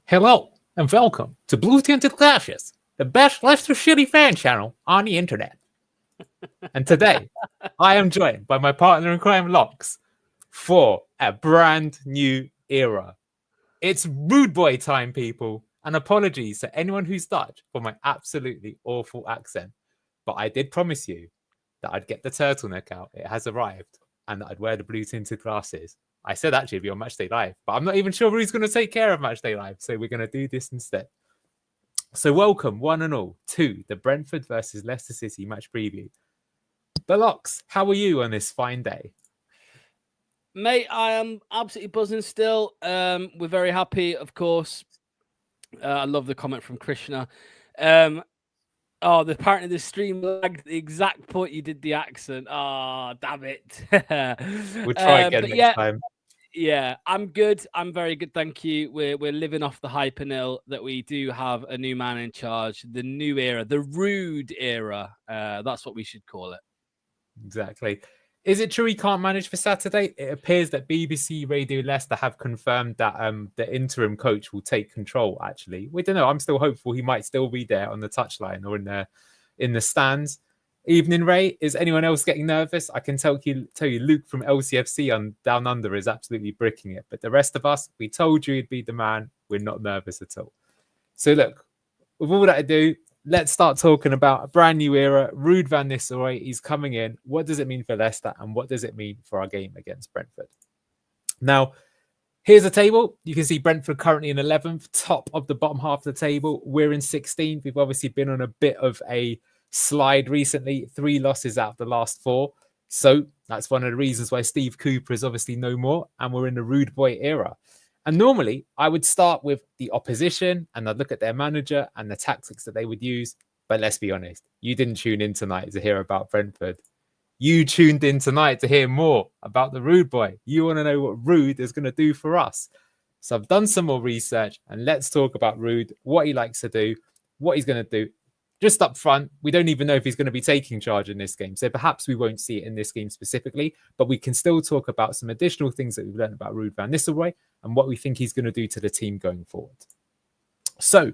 Hello, and welcome to Blue Tinted Glasses, the best Leicester City fan channel on the internet. And today, I am joined by my partner in crime, Lox, for a brand new era. It's Rude Boy time, people, and apologies to anyone who's Dutch for my absolutely awful accent. But I did promise you that I'd get the turtleneck out. It has arrived, and that I'd wear the blue tinted glasses. I said actually it'd be on Matchday Live, but I'm not even sure who's going to take care of Matchday Live, so we're going to do this instead. So welcome, one and all, to the Brentford versus Leicester City match preview. But Lox, how are you on this fine day? Mate, I am absolutely buzzing still. We're very happy, of course. I love the comment from Krishna. Apparently the stream lagged the exact point you did the accent. Oh, damn it. We'll try again next time. Yeah, I'm good. I'm very good, thank you. We're living off the hype, Anil, that we do have a new man in charge, the new era, the Ruud era. That's what we should call it. Exactly. Is it true he can't manage for Saturday? It appears that BBC Radio Leicester have confirmed that the interim coach will take control, actually. We don't know. I'm still hopeful he might still be there on the touchline or in the stands. Evening, Ray. Is anyone else getting nervous? I can tell you, Luke from LCFC on Down Under is absolutely bricking it. But the rest of us, we told you he'd be the man. We're not nervous at all. So look, with all that ado, let's start talking about a brand new era. Ruud Van Nistelrooy, he's coming in. What does it mean for Leicester? And what does it mean for our game against Brentford? Now, here's a table. You can see Brentford currently in 11th, top of the bottom half of the table. We're in 16th. We've obviously been on a bit of a slide recently. 3 losses out of the last 4. So that's one of the reasons why Steve Cooper is obviously no more. And we're in the Rude Boy era. And normally I would start with the opposition and I'd look at their manager and the tactics that they would use. But let's be honest, you didn't tune in tonight to hear about Brentford. You tuned in tonight to hear more about the Rude Boy. You want to know what Ruud is going to do for us. So I've done some more research and let's talk about Ruud, what he likes to do, what he's going to do. Just up front, we don't even know if he's going to be taking charge in this game. So perhaps we won't see it in this game specifically, but we can still talk about some additional things that we've learned about Ruud Van Nistelrooy and what we think he's going to do to the team going forward. So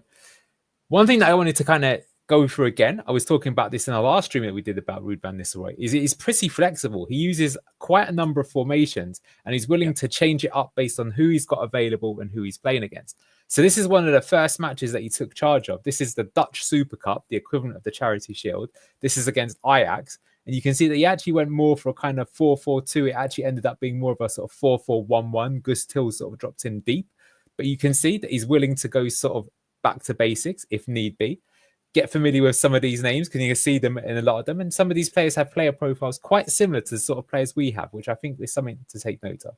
one thing that I wanted to kind of go through again, I was talking about this in our last stream that we did about Ruud Van Nistelrooy, is he's pretty flexible. He uses quite a number of formations and he's willing to change it up based on who he's got available and who he's playing against. So this is one of the first matches that he took charge of. This is the Dutch Super Cup, the equivalent of the Charity Shield. This is against Ajax. And you can see that he actually went more for a kind of 4-4-2. It actually ended up being more of a sort of 4-4-1-1. Gus Till sort of dropped in deep. But you can see that he's willing to go sort of back to basics if need be. Get familiar with some of these names because you can see them in a lot of them. And some of these players have player profiles quite similar to the sort of players we have, which I think is something to take note of.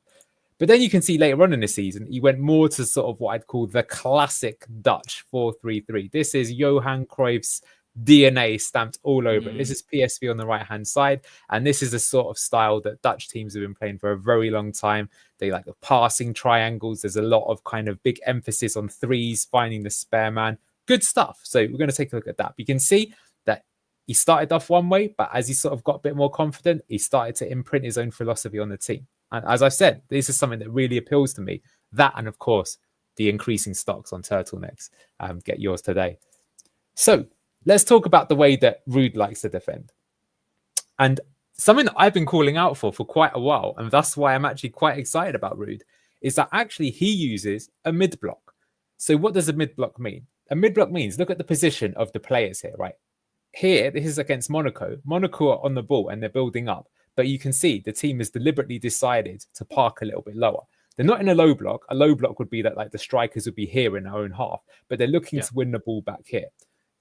But then you can see later on in the season, he went more to sort of what I'd call the classic Dutch 4-3-3. This is Johan Cruyff's DNA stamped all over it. This is PSV on the right-hand side. And this is the sort of style that Dutch teams have been playing for a very long time. They like the passing triangles. There's a lot of kind of big emphasis on threes, finding the spare man. Good stuff. So we're going to take a look at that. You can see that he started off one way, but as he sort of got a bit more confident, he started to imprint his own philosophy on the team. And as I've said, this is something that really appeals to me. That and, of course, the increasing stocks on turtlenecks. Get yours today. So let's talk about the way that Ruud likes to defend. And something that I've been calling out for quite a while, and that's why I'm actually quite excited about Ruud, is that actually he uses a mid-block. So what does a mid-block mean? A mid-block means, look at the position of the players here, right? Here, this is against Monaco. Monaco are on the ball and they're building up. But you can see the team has deliberately decided to park a little bit lower. They're not in a low block. A low block would be that like the strikers would be here in our own half, but they're looking to win the ball back here.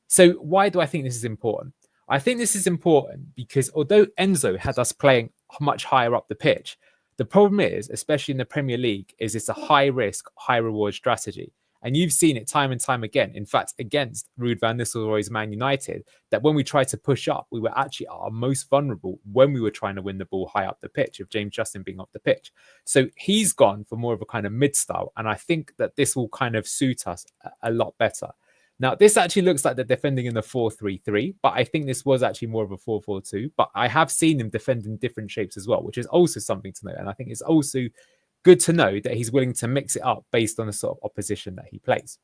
So why do I think this is important? I think this is important because although Enzo had us playing much higher up the pitch, the problem is, especially in the Premier League, is it's a high risk, high reward strategy. And you've seen it time and time again. In fact, against Ruud Van Nistelrooy's Man United, that when we tried to push up, we were actually our most vulnerable when we were trying to win the ball high up the pitch, of James Justin being off the pitch. So he's gone for more of a kind of mid-style. And I think that this will kind of suit us a lot better. Now, this actually looks like they're defending in the 4-3-3, but I think this was actually more of a 4-4-2. But I have seen them defend in different shapes as well, which is also something to note. And I think it's also good to know that he's willing to mix it up based on the sort of opposition that he plays.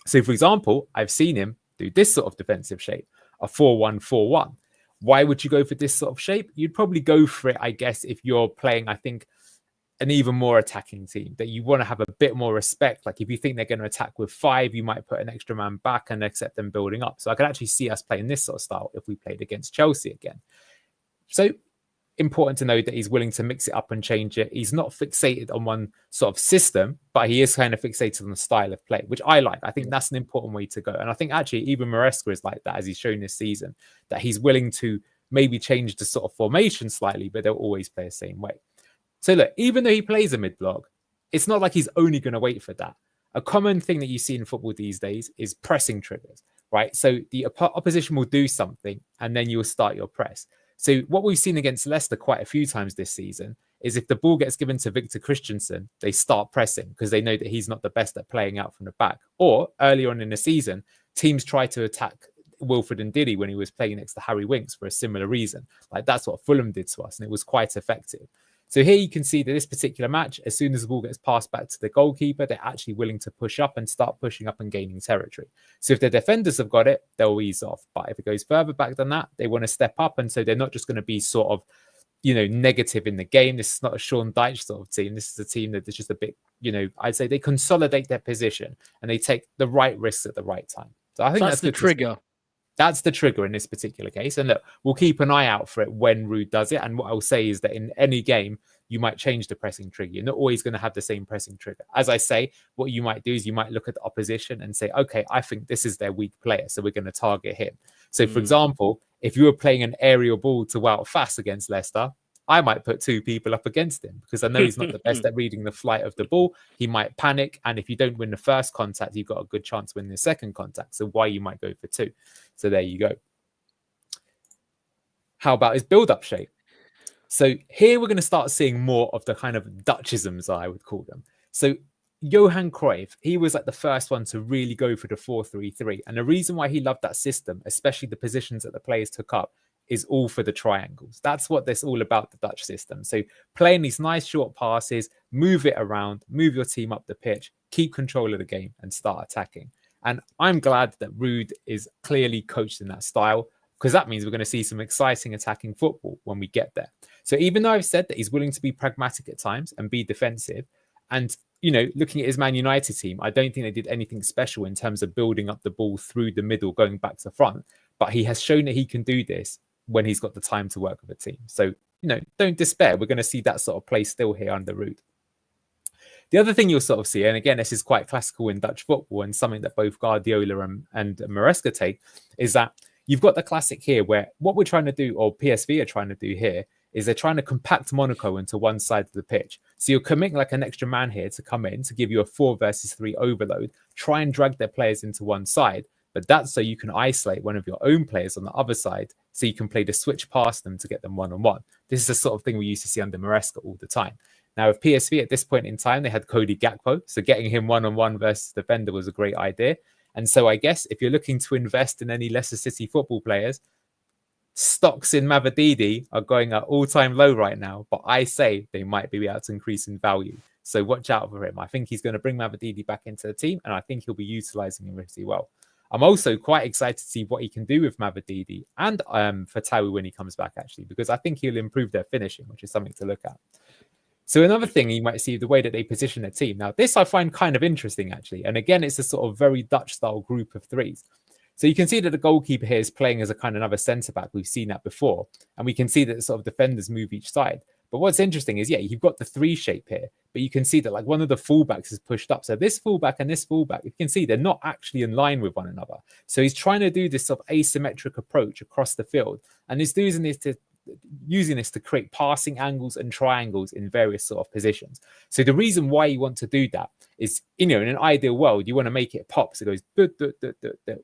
So, for example, I've seen him do this sort of defensive shape, a 4-1-4-1. Why would you go for this sort of shape? You'd probably go for it, I guess, if you're playing, I think, an even more attacking team, that you want to have a bit more respect. Like if you think they're going to attack with 5, you might put an extra man back and accept them building up. So I could actually see us playing this sort of style if we played against Chelsea again. So important to know that he's willing to mix it up and change it. He's not fixated on one sort of system, but he is kind of fixated on the style of play, which I like. I think that's an important way to go. And I think actually even Maresca is like that, as he's shown this season, that he's willing to maybe change the sort of formation slightly, but they'll always play the same way. So look, even though he plays a mid-block, it's not like he's only going to wait for that. A common thing that you see in football these days is pressing triggers, right? So the opposition will do something and then you'll start your press. So what we've seen against Leicester quite a few times this season is if the ball gets given to Victor Christensen, they start pressing because they know that he's not the best at playing out from the back. Or earlier on in the season, teams try to attack Wilfred Ndidi when he was playing next to Harry Winks for a similar reason. Like that's what Fulham did to us, and it was quite effective. So here you can see that this particular match, as soon as the ball gets passed back to the goalkeeper, they're actually willing to push up and start pushing up and gaining territory. So if the defenders have got it, they'll ease off. But if it goes further back than that, they want to step up. And so they're not just going to be sort of, negative in the game. This is not a Sean Dyche sort of team. This is a team that is just a bit, I'd say they consolidate their position and they take the right risks at the right time. So I think that's the trigger. That's the trigger in this particular case. And look, we'll keep an eye out for it when Ruud does it. And what I'll say is that in any game, you might change the pressing trigger. You're not always going to have the same pressing trigger. As I say, what you might do is you might look at the opposition and say, okay, I think this is their weak player, so we're going to target him. So, for example, if you were playing an aerial ball to Wout Fass against Leicester, I might put 2 people up against him because I know he's not the best at reading the flight of the ball. He might panic. And if you don't win the first contact, you've got a good chance of winning the second contact. So why you might go for 2. So there you go. How about his build-up shape? So here we're going to start seeing more of the kind of Dutchisms, I would call them. So Johan Cruyff, he was like the first one to really go for the 4-3-3. And the reason why he loved that system, especially the positions that the players took up, is all for the triangles. That's what this all about, the Dutch system. So playing these nice short passes, move it around, move your team up the pitch, keep control of the game and start attacking. And I'm glad that Ruud is clearly coached in that style, because that means we're going to see some exciting attacking football when we get there. So even though I've said that he's willing to be pragmatic at times and be defensive, and, looking at his Man United team, I don't think they did anything special in terms of building up the ball through the middle, going back to front. But he has shown that he can do this when he's got the time to work with a team. So, don't despair. We're going to see that sort of play still here under Ruud. The other thing you'll sort of see, and again, this is quite classical in Dutch football and something that both Guardiola and Maresca take, is that you've got the classic here where what we're trying to do, or PSV are trying to do here, is they're trying to compact Monaco into one side of the pitch. So you're committing like an extra man here to come in to give you a 4 versus 3 overload, try and drag their players into one side. But that's so you can isolate one of your own players on the other side so you can play the switch past them to get them one-on-one. This is the sort of thing we used to see under Maresca all the time. Now, with PSV at this point in time, they had Cody Gakpo. So getting him one-on-one versus defender was a great idea. And so I guess if you're looking to invest in any Leicester City football players, stocks in Mavididi are going at all-time low right now. But I say they might be able to increase in value. So watch out for him. I think he's going to bring Mavididi back into the team, and I think he'll be utilising him really well. I'm also quite excited to see what he can do with Mavididi and Fatawi when he comes back, actually, because I think he'll improve their finishing, which is something to look at. So another thing you might see, the way that they position their team. Now, this I find kind of interesting, actually. And again, it's a sort of very Dutch-style group of 3s. So you can see that the goalkeeper here is playing as a kind of another centre-back. We've seen that before. And we can see that the sort of defenders move each side. But what's interesting is, you've got the 3 shape here, but you can see that like one of the fullbacks is pushed up. So this fullback and this fullback, you can see they're not actually in line with one another. So he's trying to do this sort of asymmetric approach across the field. And he's using this to create passing angles and triangles in various sort of positions. So the reason why you want to do that is, in an ideal world, you want to make it pop. So it goes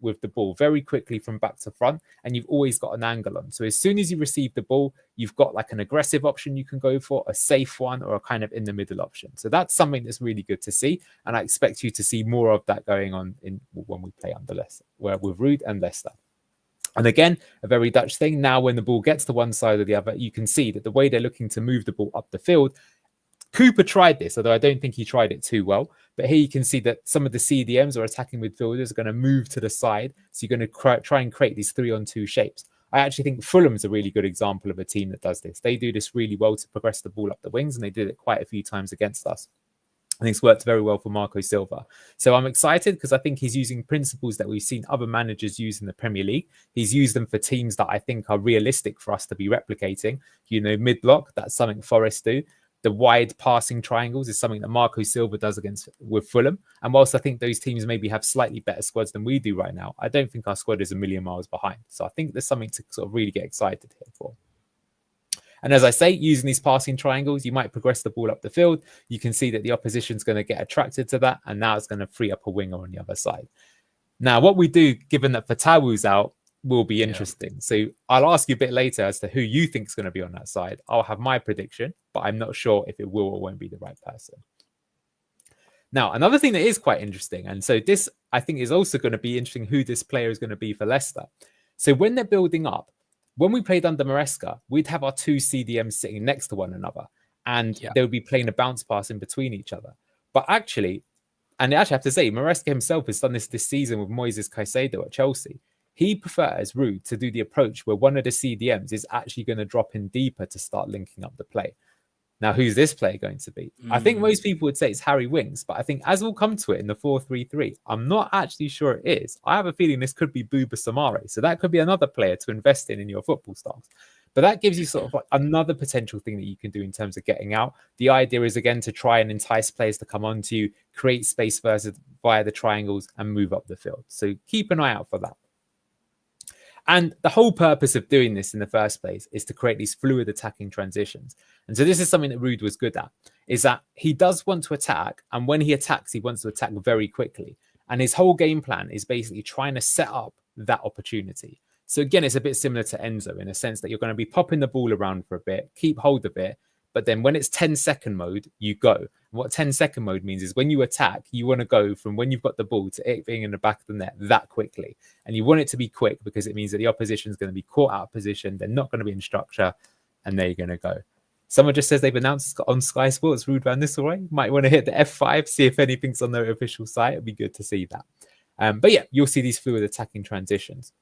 with the ball very quickly from back to front, and you've always got an angle on. So as soon as you receive the ball, you've got like an aggressive option you can go for, a safe one, or a kind of in the middle option. So that's something that's really good to see. And I expect you to see more of that going on when we play under Leicester, with Ruud and Leicester. And again, a very Dutch thing. Now, when the ball gets to one side or the other, you can see that the way they're looking to move the ball up the field Cooper tried this, although I don't think he tried it too well. But here you can see that some of the CDMs or attacking midfielders are going to move to the side. So you're going to try and create these 3-on-2 shapes. I actually think Fulham's a really good example of a team that does this. They do this really well to progress the ball up the wings, and they did it quite a few times against us. I think it's worked very well for Marco Silva. So I'm excited because I think he's using principles that we've seen other managers use in the Premier League. He's used them for teams that I think are realistic for us to be replicating. Mid-block, that's something Forest do. The wide passing triangles is something that Marco Silva does with Fulham. And whilst I think those teams maybe have slightly better squads than we do right now, I don't think our squad is a million miles behind. So I think there's something to sort of really get excited here for. And as I say, using these passing triangles, you might progress the ball up the field. You can see that the opposition's going to get attracted to that. And now it's going to free up a winger on the other side. Now, what we do, given that Fatawu's out, will be interesting. So I'll ask you a bit later as to who you think is going to be on that side. I'll have my prediction, but I'm not sure if it will or won't be the right person. Now, another thing that is quite interesting, and so this, I think, is also going to be interesting who this player is going to be for Leicester. So when they're building up, when we played under Maresca, we'd have our two CDMs sitting next to one another, and they would be playing a bounce pass in between each other. But actually, and I actually have to say, Maresca himself has done this season with Moises Caicedo at Chelsea. He prefers Ruud to do the approach where one of the CDMs is actually going to drop in deeper to start linking up the play. Now, who's this player going to be? I think most people would say it's Harry Winks, but I think as we'll come to it in the 4-3-3, I'm not actually sure it is. I have a feeling this could be Bouba Samare. So that could be another player to invest in your football styles. But that gives you sort of like another potential thing that you can do in terms of getting out. The idea is, again, to try and entice players to come onto you, create space via the triangles and move up the field. So keep an eye out for that. And the whole purpose of doing this in the first place is to create these fluid attacking transitions. And so this is something that Ruud was good at, is that he does want to attack. And when he attacks, he wants to attack very quickly. And his whole game plan is basically trying to set up that opportunity. So again, it's a bit similar to Enzo in a sense that you're going to be popping the ball around for a bit, keep hold of it. But then when it's 10-second mode, you go. And what 10-second mode means is when you attack, you want to go from when you've got the ball to it being in the back of the net that quickly. And you want it to be quick because it means that the opposition is going to be caught out of position. They're not going to be in structure and they're going to go. Someone just says they've announced on Sky Sports, Ruud Van Nistelrooy. Might want to hit the F5, see if anything's on their official site. It'd be good to see that. But yeah, you'll see these fluid attacking transitions.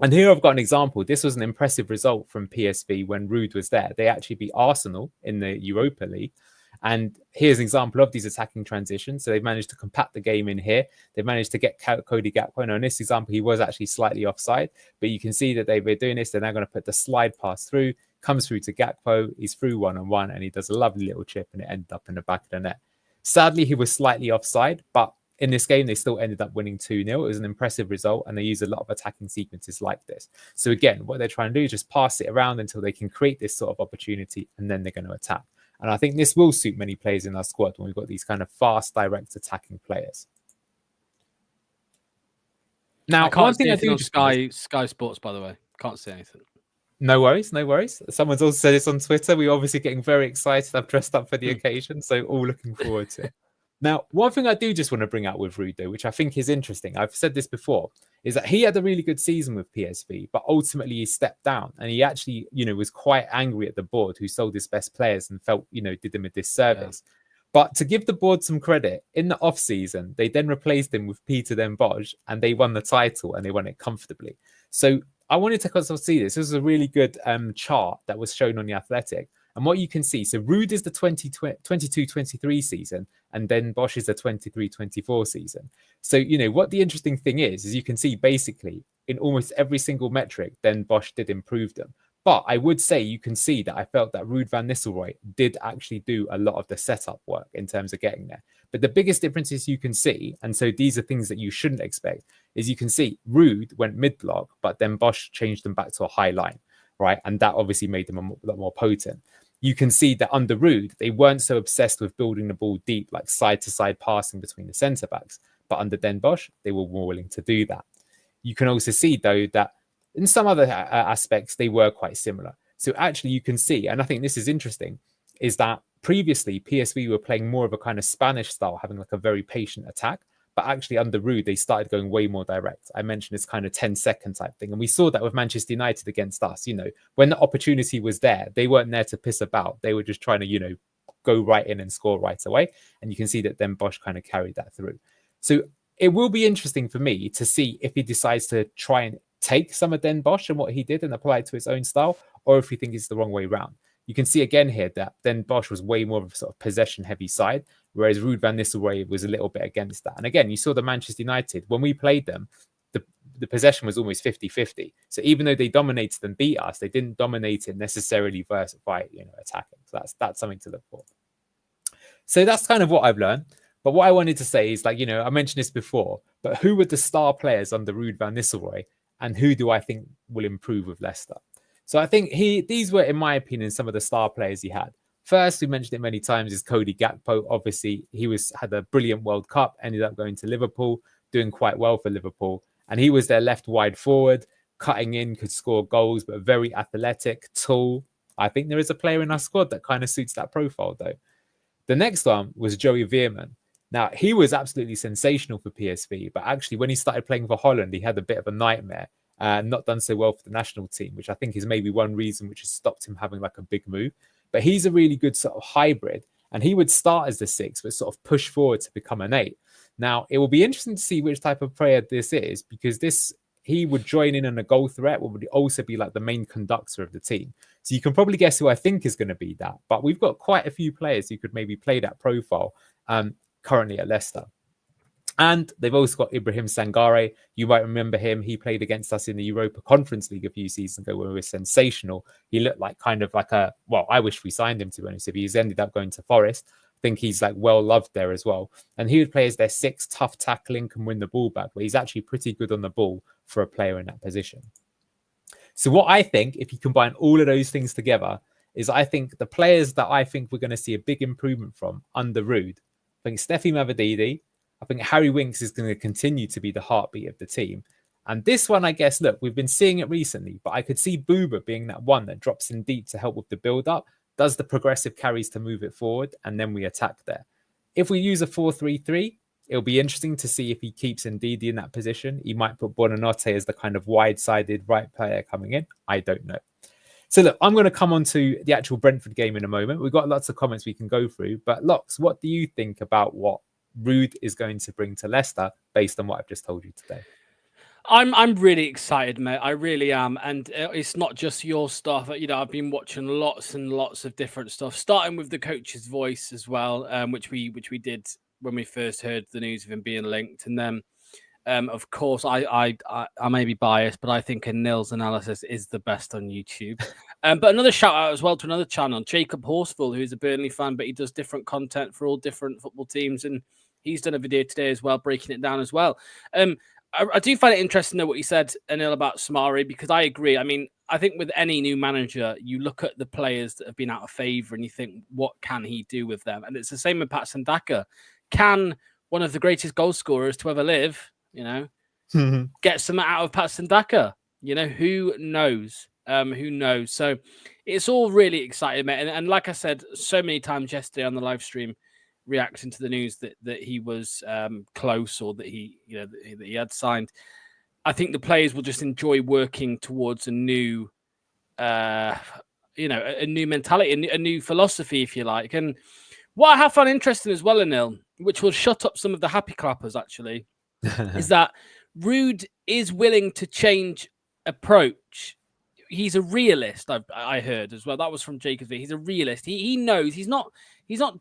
And here I've got an example. This was an impressive result from PSV when Ruud was there. They actually beat Arsenal in the Europa League. And here's an example of these attacking transitions. So they've managed to compact the game in here. They've managed to get Cody Gakpo. Now, in this example, he was actually slightly offside. But you can see that they're doing this. They're now going to put the slide pass through, comes through to Gakpo. He's through one-on-one, and he does a lovely little chip, and it ended up in the back of the net. Sadly, he was slightly offside, but in this game, they still ended up winning 2-0. It was an impressive result, and they use a lot of attacking sequences like this. So again, what they're trying to do is just pass it around until they can create this sort of opportunity, and then they're going to attack. And I think this will suit many players in our squad when we've got these kind of fast, direct attacking players. Now, I can't see anything on Sky Sports, by the way. Can't see anything. No worries, no worries. Someone's also said this on Twitter. We're obviously getting very excited. I've dressed up for the occasion, so all looking forward to it. Now, one thing I do just want to bring out with Ruud, though, which I think is interesting, I've said this before, is that he had a really good season with PSV, but ultimately he stepped down and he actually, was quite angry at the board who sold his best players and felt, did them a disservice. Yeah. But to give the board some credit, in the off-season, they then replaced him with Peter Den Bosch and they won the title and they won it comfortably. So I wanted to kind of see this. This was a really good chart that was shown on The Athletic. And what you can see, so Ruud is the 22-23 season, and then Bosch is the 23-24 season. So, what the interesting thing is you can see basically in almost every single metric, then Bosch did improve them. But I would say you can see that I felt that Ruud Van Nistelrooy did actually do a lot of the setup work in terms of getting there. But the biggest differences you can see, and so these are things that you shouldn't expect, is you can see Ruud went mid-block, but then Bosch changed them back to a high line, right? And that obviously made them a lot more potent. You can see that under Ruud, they weren't so obsessed with building the ball deep, like side-to-side passing between the centre-backs. But under Den Bosch, they were more willing to do that. You can also see, though, that in some other aspects, they were quite similar. So actually, you can see, and I think this is interesting, is that previously PSV were playing more of a kind of Spanish style, having like a very patient attack. But actually under Ruud, they started going way more direct. I mentioned this kind of 10-second type thing. And we saw that with Manchester United against us. When the opportunity was there, they weren't there to piss about. They were just trying to, go right in and score right away. And you can see that Den Bosch kind of carried that through. So it will be interesting for me to see if he decides to try and take some of Den Bosch and what he did and apply it to his own style, or if he thinks it's the wrong way around. You can see again here that Den Bosch was way more of a sort of possession-heavy side, whereas Ruud Van Nistelrooy was a little bit against that. And again, you saw the Manchester United, when we played them, the possession was almost 50-50. So even though they dominated and beat us, they didn't dominate it necessarily by attacking. So that's something to look for. So that's kind of what I've learned. But what I wanted to say is, like, I mentioned this before, but who were the star players under Ruud Van Nistelrooy, and who do I think will improve with Leicester? So I think these were, in my opinion, some of the star players he had. First, we mentioned it many times, is Cody Gakpo. Obviously, he had a brilliant World Cup, ended up going to Liverpool, doing quite well for Liverpool. And he was their left wide forward, cutting in, could score goals, but very athletic, tall. I think there is a player in our squad that kind of suits that profile, though. The next one was Joey Veerman. Now, he was absolutely sensational for PSV, but actually when he started playing for Holland, he had a bit of a nightmare and not done so well for the national team, which I think is maybe one reason which has stopped him having like a big move. But he's a really good sort of hybrid, and he would start as the 6, but sort of push forward to become an 8. Now, it will be interesting to see which type of player this is, because he would join in on a goal threat, but would also be like the main conductor of the team. So you can probably guess who I think is going to be that. But we've got quite a few players who could maybe play that profile currently at Leicester. And they've also got Ibrahim Sangare. You might remember him. He played against us in the Europa Conference League a few seasons ago, where we were sensational. He looked like kind of like I wish we signed him, to be honest. If he's ended up going to Forest, I think he's like well loved there as well. And he would play as their 6, tough tackling, can win the ball back, but he's actually pretty good on the ball for a player in that position. So what I think, if you combine all of those things together, is I think the players that I think we're going to see a big improvement from under Ruud, I think Steffi Mavididi, I think Harry Winks is going to continue to be the heartbeat of the team. And this one, I guess, look, we've been seeing it recently, but I could see Booba being that one that drops in deep to help with the build-up, does the progressive carries to move it forward, and then we attack there. If we use a 4-3-3, it'll be interesting to see if he keeps Ndidi in that position. He might put Buonanotte as the kind of wide-sided right player coming in. I don't know. So look, I'm going to come on to the actual Brentford game in a moment. We've got lots of comments we can go through, but Lox, what do you think about what Ruud is going to bring to Leicester based on what I've just told you today? I'm really excited, mate. I really am, and it's not just your stuff. I've been watching lots and lots of different stuff, starting with the coach's voice as well, which we did when we first heard the news of him being linked, and then of course I may be biased, but I think Anil's analysis is the best on YouTube. But another shout out as well to another channel, Jacob Horsfall, who's a Burnley fan, but he does different content for all different football teams, and he's done a video today as well, breaking it down as well. I do find it interesting, though, what you said, Anil, about Samari, because I agree. I mean, I think with any new manager, you look at the players that have been out of favour and you think, what can he do with them? And it's the same with Patson Daka. Can one of the greatest goal scorers to ever live, get some out of Patson Daka? Who knows? Who knows? So it's all really exciting, mate. And like I said so many times yesterday on the live stream, reacting to the news that he was close, or that he had signed, I think the players will just enjoy working towards a new a new mentality, a new philosophy, if you like. And what I have found interesting as well, Anil, which will shut up some of the happy clappers actually, is that Ruud is willing to change approach. He's a realist. I heard as well. That was from Jacob V. He's a realist. He knows he's not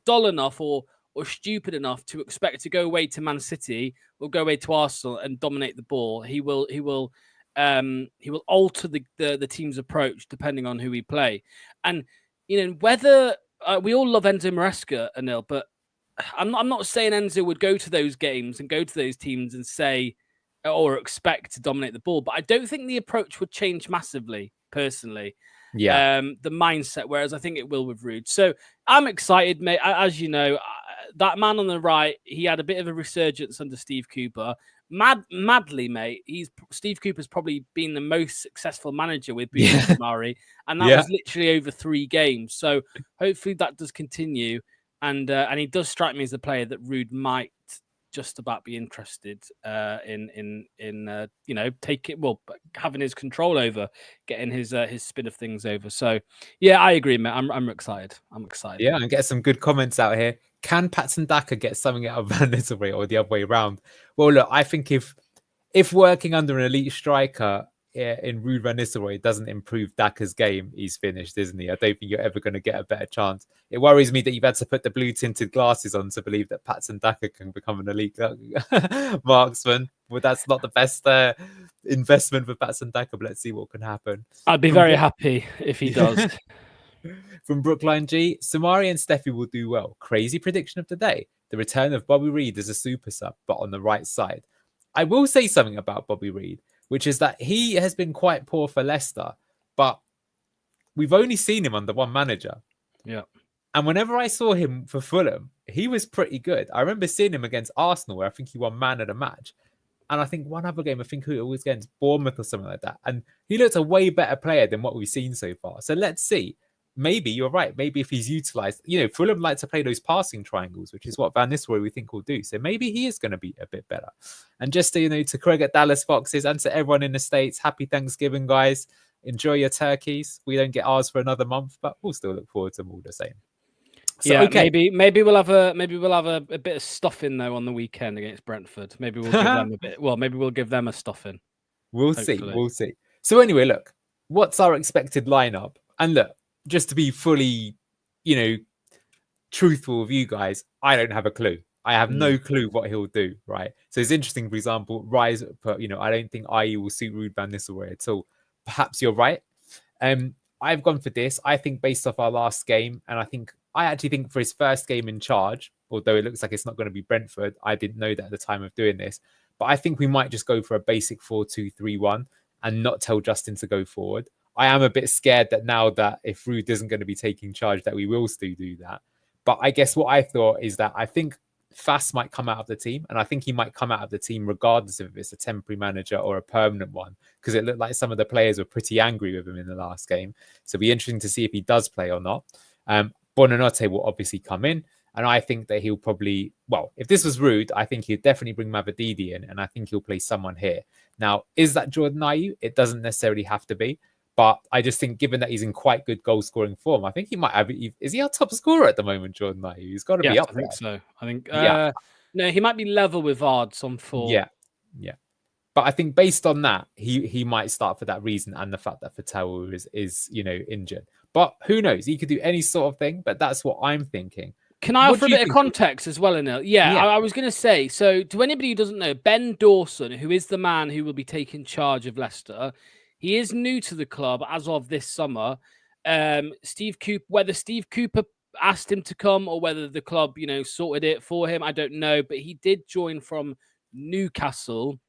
dull enough or stupid enough to expect to go away to Man City or go away to Arsenal and dominate the ball. He will alter the team's approach depending on who we play. And whether we all love Enzo Maresca, Anil, but I'm not saying Enzo would go to those games and go to those teams and say or expect to dominate the ball, but I don't think the approach would change massively, personally. Yeah. The mindset, whereas I think it will with Ruud. So I'm excited, mate. As you know, that man on the right, he had a bit of a resurgence under Steve Cooper. Madly, mate. Steve Cooper's probably been the most successful manager with Bruno Samari, and that was literally over 3 games. So hopefully that does continue, and he does strike me as a player that Ruud might just about be interested in having his control over, getting his spin of things over. So yeah, I agree, mate. I'm excited. Yeah, and get some good comments out here. Can Patson Daka get something out of Van Nistelrooy or the other way around? Well, look, I think if working under an elite striker in Ruud Van Nistelrooy doesn't improve Daka's game, he's finished, isn't he? I don't think you're ever going to get a better chance. It worries me that you've had to put the blue tinted glasses on to believe that Patson Daka can become an elite marksman. Well, that's not the best investment for Patson Daka, but let's see what can happen. I'd be very happy if he does. From Brookline G, Samari and Steffi will do well. Crazy prediction of the day. The return of Bobby Reed as a super sub, but on the right side. I will say something about Bobby Reed, which is that he has been quite poor for Leicester, but we've only seen him under one manager. Yeah. And whenever I saw him for Fulham, he was pretty good. I remember seeing him against Arsenal, where I think he won man of the match. And I think one other game, I think it was against Bournemouth or something like that. And he looked a way better player than what we've seen so far. So let's see. Maybe you're right. Maybe if he's utilised, Fulham like to play those passing triangles, which is what Van Nistelrooy we think will do. So maybe he is going to be a bit better. And just to Craig at Dallas Foxes and to everyone in the States, happy Thanksgiving, guys. Enjoy your turkeys. We don't get ours for another month, but we'll still look forward to them all the same. So, yeah, okay. Maybe we'll have a bit of stuffing though on the weekend against Brentford. Maybe we'll give them a bit. Well, maybe we'll give them a stuffing. We'll see. We'll see. So anyway, look, what's our expected lineup? And look, just to be fully, truthful with you guys, I don't have a clue. I have no clue what he'll do, right? So it's interesting, for example, Rise, but I don't think IE will suit Ruud Van Nistelrooy at all. Perhaps you're right. I've gone for this. I think based off our last game, and I actually think for his first game in charge, although it looks like it's not going to be Brentford, I didn't know that at the time of doing this, but I think we might just go for a basic 4-2-3-1 and not tell Justin to go forward. I am a bit scared that now that if Ruud isn't going to be taking charge, that we will still do that. But I guess what I thought is that I think Fass might come out of the team, and I think he might come out of the team regardless of if it's a temporary manager or a permanent one, because it looked like some of the players were pretty angry with him in the last game. So it'll be interesting to see if he does play or not. Bonanotte will obviously come in, and I think that he'll probably, if this was Ruud, I think he'd definitely bring Mavadidi in, and I think he'll play someone here. Now, is that Jordan Ayew? It doesn't necessarily have to be. But I just think, given that he's in quite good goal-scoring form, I think he might have. Is he our top scorer at the moment, Jordan Ayew? He's got to be up there. I think so. I think. No, he might be level with Ards on 4. Yeah. But I think based on that, he might start for that reason, and the fact that Fatawu is injured. But who knows? He could do any sort of thing. But that's what I'm thinking. Can I offer a bit of context as well, Anil? Yeah. I was going to say, so to anybody who doesn't know, Ben Dawson, who is the man who will be taking charge of Leicester, he is new to the club as of this summer. Steve Cooper, whether Steve Cooper asked him to come or whether the club, sorted it for him, I don't know. But he did join from Newcastle.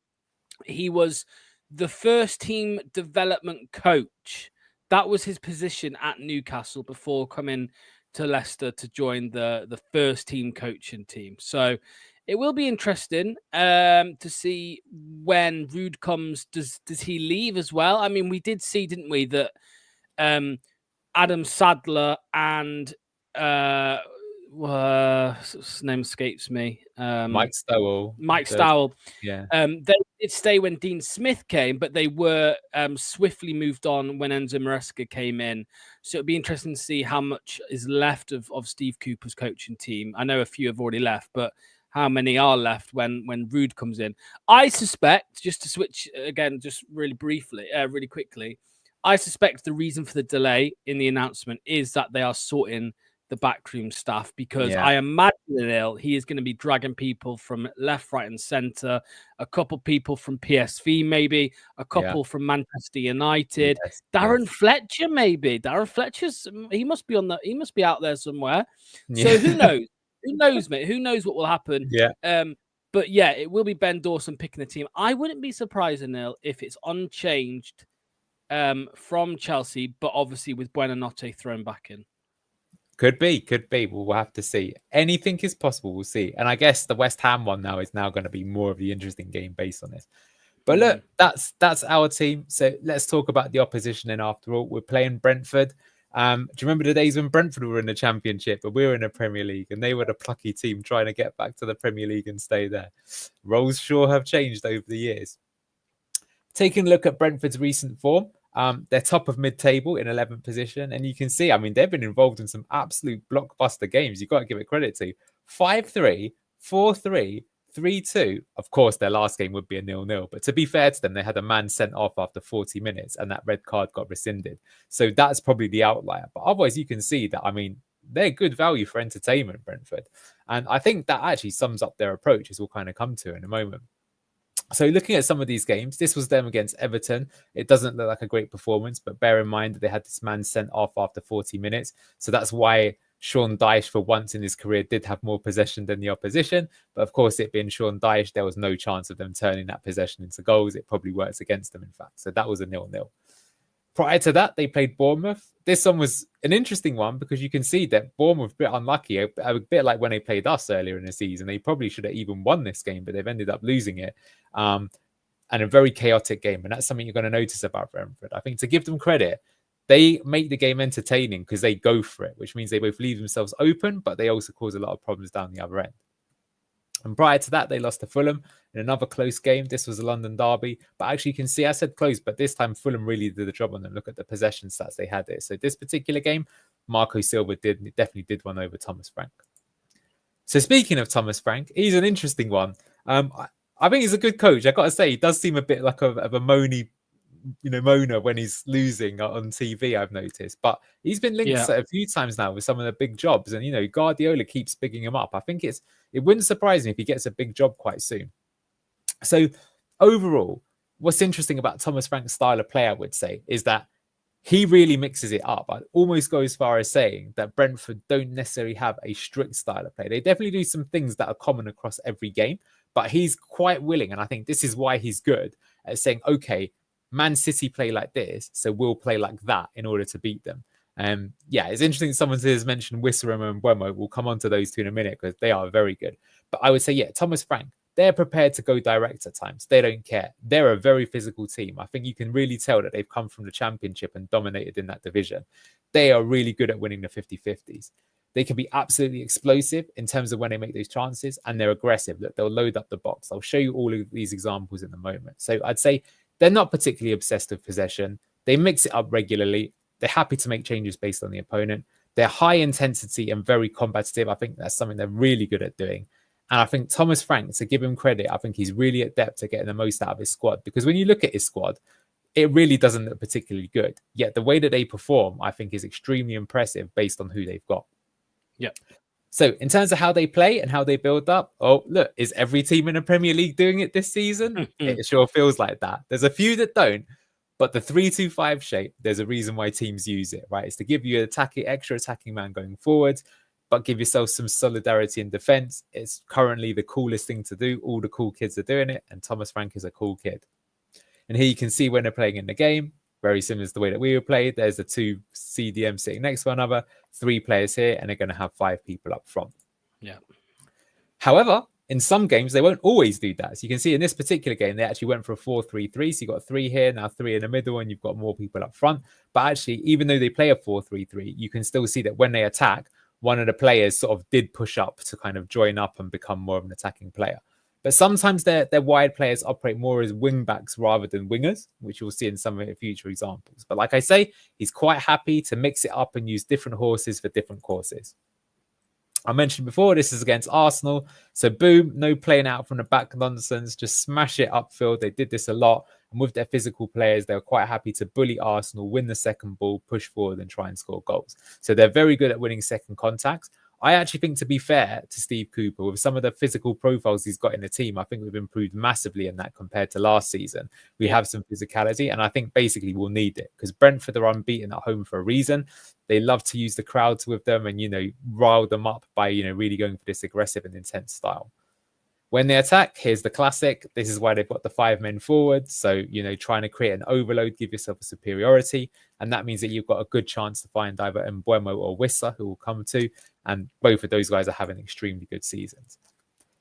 He was the first team development coach. That was his position at Newcastle before coming to Leicester to join the first team coaching team. So it will be interesting to see when Ruud comes. Does he leave as well? I mean, we did see, didn't we, that Adam Sadler and his name escapes me. Mike Stowell. Yeah. They did stay when Dean Smith came, but they were swiftly moved on when Enzo Maresca came in. So it'll be interesting to see how much is left of Steve Cooper's coaching team. I know a few have already left, but how many are left when Ruud comes in? I suspect, just to switch again, just really quickly, I suspect the reason for the delay in the announcement is that they are sorting the backroom staff, because I imagine he is going to be dragging people from left, right, and centre, a couple people from PSV, maybe a couple from Manchester United, Darren Fletcher, maybe. Darren Fletcher's he must be out there somewhere. So who knows? Who knows, mate? Who knows what will happen? Yeah. But yeah, it will be Ben Dawson picking the team. I wouldn't be surprised, Anil, if it's unchanged from Chelsea, but obviously with Buonanotte thrown back in. Could be. We'll have to see. Anything is possible. We'll see. And I guess the West Ham one now is now going to be more of the interesting game based on this. But look, that's our team. So let's talk about the opposition. And after all, we're playing Brentford. Do you remember the days when Brentford were in the Championship, but we were in the Premier League, and they were the plucky team trying to get back to the Premier League and stay there? Roles sure have changed over the years. Taking a look at Brentford's recent form, they're top of mid-table in 11th position, and you can see, I mean, they've been involved in some absolute blockbuster games. You've got to give it credit to. 5-3, 4-3, 3-2. Of course, their last game would be a 0-0, but to be fair to them, they had a man sent off after 40 minutes, and that red card got rescinded. So that's probably the outlier. But otherwise, you can see that, I mean, they're good value for entertainment, Brentford. And I think that actually sums up their approach, as we'll kind of come to in a moment. So looking at some of these games, this was them against Everton. It doesn't look like a great performance, but bear in mind that they had this man sent off after 40 minutes. So that's why Sean Dyche, for once in his career, did have more possession than the opposition. But of course, it being Sean Dyche, there was no chance of them turning that possession into goals. It probably works against them, in fact. So that was a 0-0. Prior to that, they played Bournemouth. This one was an interesting one because you can see that Bournemouth were a bit unlucky, a bit like when they played us earlier in the season. They probably should have even won this game, but they've ended up losing it. And a very chaotic game. And that's something you're going to notice about Brentford. I think to give them credit, they make the game entertaining because they go for it, which means they both leave themselves open, but they also cause a lot of problems down the other end. And prior to that, they lost to Fulham in another close game. This was a London derby. But actually, you can see, I said close, but this time Fulham really did the job on them. Look at the possession stats they had there. So this particular game, Marco Silva definitely did one over Thomas Frank. So speaking of Thomas Frank, he's an interesting one. I think he's a good coach. I got to say, he does seem a bit like of a moaner when he's losing on TV, I've noticed. But he's been linked a few times now with some of the big jobs. And, Guardiola keeps bigging him up. I think it wouldn't surprise me if he gets a big job quite soon. So overall, what's interesting about Thomas Frank's style of play, I would say, is that he really mixes it up. I'd almost go as far as saying that Brentford don't necessarily have a strict style of play. They definitely do some things that are common across every game, but he's quite willing. And I think this is why he's good at saying, okay, Man City play like this, so we'll play like that in order to beat them. It's interesting someone has mentioned Wisserham and Mbeumo. We'll come on to those two in a minute because they are very good. But I would say, Thomas Frank, they're prepared to go direct at times. They don't care. They're a very physical team. I think you can really tell that they've come from the Championship and dominated in that division. They are really good at winning the 50-50s. They can be absolutely explosive in terms of when they make those chances, and they're aggressive. Look, they'll load up the box. I'll show you all of these examples in a moment. So I'd say they're not particularly obsessed with possession. They mix it up regularly. They're happy to make changes based on the opponent. They're high intensity and very combative. I think that's something they're really good at doing. And I think Thomas Frank, to give him credit, I think he's really adept at getting the most out of his squad. Because when you look at his squad, it really doesn't look particularly good. Yet the way that they perform, I think, is extremely impressive based on who they've got. Yeah. So in terms of how they play and how they build up, look, is every team in the Premier League doing it this season? It sure feels like that. There's a few that don't, but the 3-2-5 shape, there's a reason why teams use it, right? It's to give you an extra attacking man going forward, but give yourself some solidarity in defense. It's currently the coolest thing to do. All the cool kids are doing it, and Thomas Frank is a cool kid. And here you can see when they're playing in the game, very similar to the way that we were played. There's the two CDMs sitting next to one another, 3 players here, and they're going to have 5 people up front. Yeah. However, in some games, they won't always do that. So you can see in this particular game, they actually went for a 4-3-3. So you've got 3 here, now 3 in the middle, and you've got more people up front. But actually, even though they play a 4-3-3, you can still see that when they attack, one of the players sort of did push up to kind of join up and become more of an attacking player. But sometimes their wide players operate more as wing backs rather than wingers, which you'll see in some of the future examples. But like I say, he's quite happy to mix it up and use different horses for different courses. I mentioned before, this is against Arsenal. So boom, no playing out from the back nonsense, just smash it upfield. They did this a lot. And with their physical players, they were quite happy to bully Arsenal, win the second ball, push forward and try and score goals. So they're very good at winning second contacts. I actually think, to be fair to Steve Cooper, with some of the physical profiles he's got in the team, I think we've improved massively in that compared to last season. We have some physicality, and I think basically we'll need it because Brentford are unbeaten at home for a reason. They love to use the crowds with them and, rile them up by, really going for this aggressive and intense style. When they attack, here's the classic. This is why they've got the 5 men forward. So, trying to create an overload, give yourself a superiority. And that means that you've got a good chance to find either Mbeumo or Wissa, who will come to. And both of those guys are having extremely good seasons.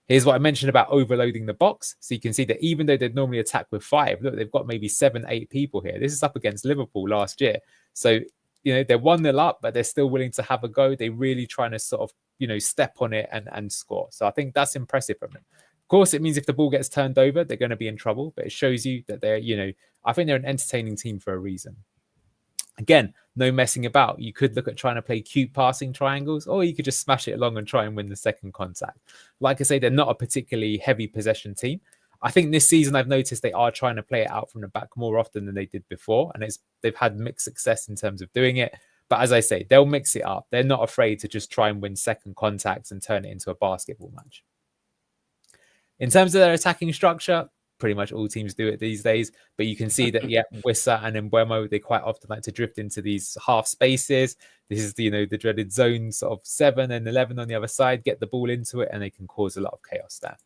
Here's what I mentioned about overloading the box. So you can see that even though they'd normally attack with 5, look, they've got maybe 7, 8 people here. This is up against Liverpool last year. So, they're 1-0 up, but they're still willing to have a go. They're really trying to sort of, step on it and score. So I think that's impressive from them. Of course, it means if the ball gets turned over, they're going to be in trouble, but it shows you that I think they're an entertaining team for a reason. Again, no messing about. You could look at trying to play cute passing triangles, or you could just smash it along and try and win the second contact. Like I say, they're not a particularly heavy possession team. I think this season I've noticed they are trying to play it out from the back more often than they did before, and they've had mixed success in terms of doing it. But as I say, they'll mix it up. They're not afraid to just try and win second contacts and turn it into a basketball match. In terms of their attacking structure, pretty much all teams do it these days, but you can see that, Wissa and Mbeumo, they quite often like to drift into these half spaces. This is the dreaded zone sort of 7 and 11 on the other side, get the ball into it, and they can cause a lot of chaos there.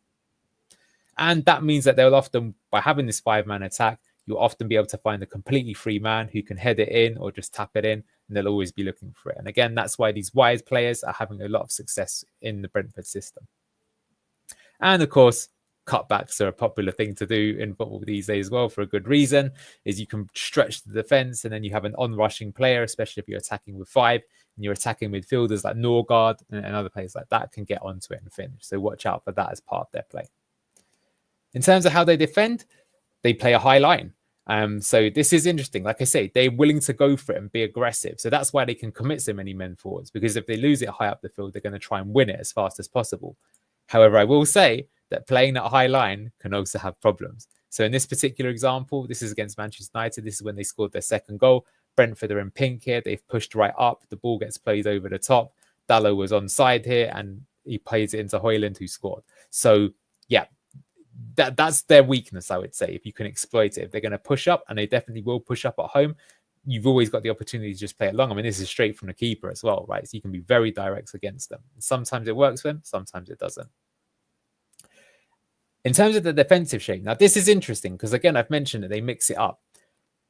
And that means that they'll often, by having this 5-man attack, you'll often be able to find a completely free man who can head it in or just tap it in, and they'll always be looking for it. And again, that's why these wide players are having a lot of success in the Brentford system. And of course, cutbacks are a popular thing to do in football these days as well, for a good reason, is you can stretch the defense and then you have an on-rushing player, especially if you're attacking with 5 and you're attacking midfielders like Norgard and other players like that can get onto it and finish. So watch out for that as part of their play. In terms of how they defend, they play a high line. So this is interesting. Like I say, they're willing to go for it and be aggressive. So that's why they can commit so many men forwards, because if they lose it high up the field, they're going to try and win it as fast as possible. However, I will say that playing that high line can also have problems. So in this particular example, this is against Manchester United. This is when they scored their second goal. Brentford are in pink here. They've pushed right up. The ball gets played over the top. Dalot was onside here and he plays it into Højlund, who scored. So yeah, that's their weakness, I would say, if you can exploit it. If they're going to push up, and they definitely will push up at home, you've always got the opportunity to just play it long. I mean, this is straight from the keeper as well, right? So you can be very direct against them. Sometimes it works for them, sometimes it doesn't. In terms of the defensive shape, now this is interesting because, again, I've mentioned that they mix it up.